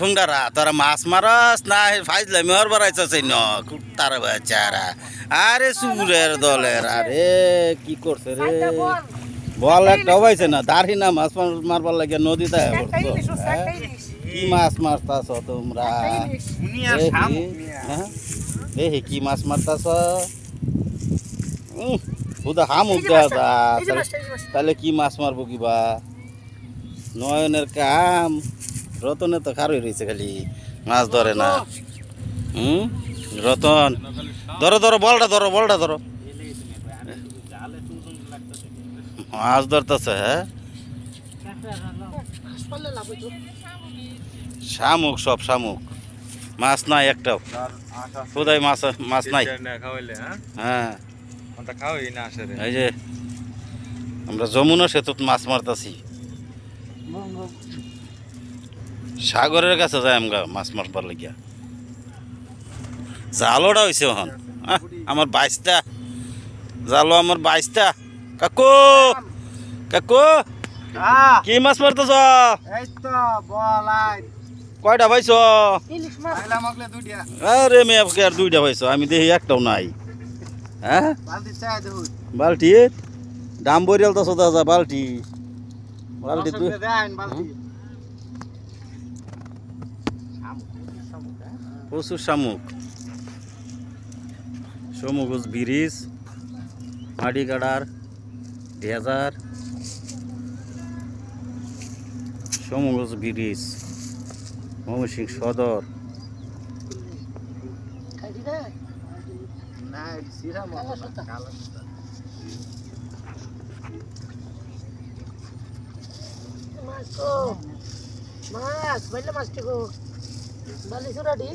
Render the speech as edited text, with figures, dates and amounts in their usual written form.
ফুংডারা তোরা মাছ মারস না ফাইজলাই মেয়র বাড়াইছে ন তার বেচারা আরে সুরের দলের আরে কি করছে রে বল একটা হবাইছে না দাঁড়ি না মাছ মারবার লাগে নদীতে কি মাছ মারতাছ তোমরা দেখি কি মাছ মারতাছ বুধা হামুক দেওয়া তাহলে কি মাছ মারবো কিবা নয়নের কাম রতনে তো খারই রয়েছে খালি মাছ ধরে না রতন ধরো ধরো বলটা ধরো মাছ ধরতেছে হ্যাঁ শামুক সব শামুক মাছ নাই একটাও কোথায় মাছ নাই হ্যাঁ এই যে আমরা যমুনা সেতুত মাছ মারতাছি সাগরের কাছে যাই আমরা মাছ মারবার লাগিয়া জালোটা হয়েছে এখন আমার 22টা জালো আমার 22টা কাকু কি মাছ মারতেছ কয়টা পাইছ আরে মেয়ে আর 2টা পাইছ আমি দেখি একটাও নাই হ্যাঁ বালতি দাম বরিয়াল তো সোদা বালতি প্রচুর শামুক সমুগুজ ব্রিজ মাটিগাড়ার ডেজার সমুগুজ ব্রিজ ময়মনসিংহ সদর মাছ বললে মাছটি গো বালি সুরাটি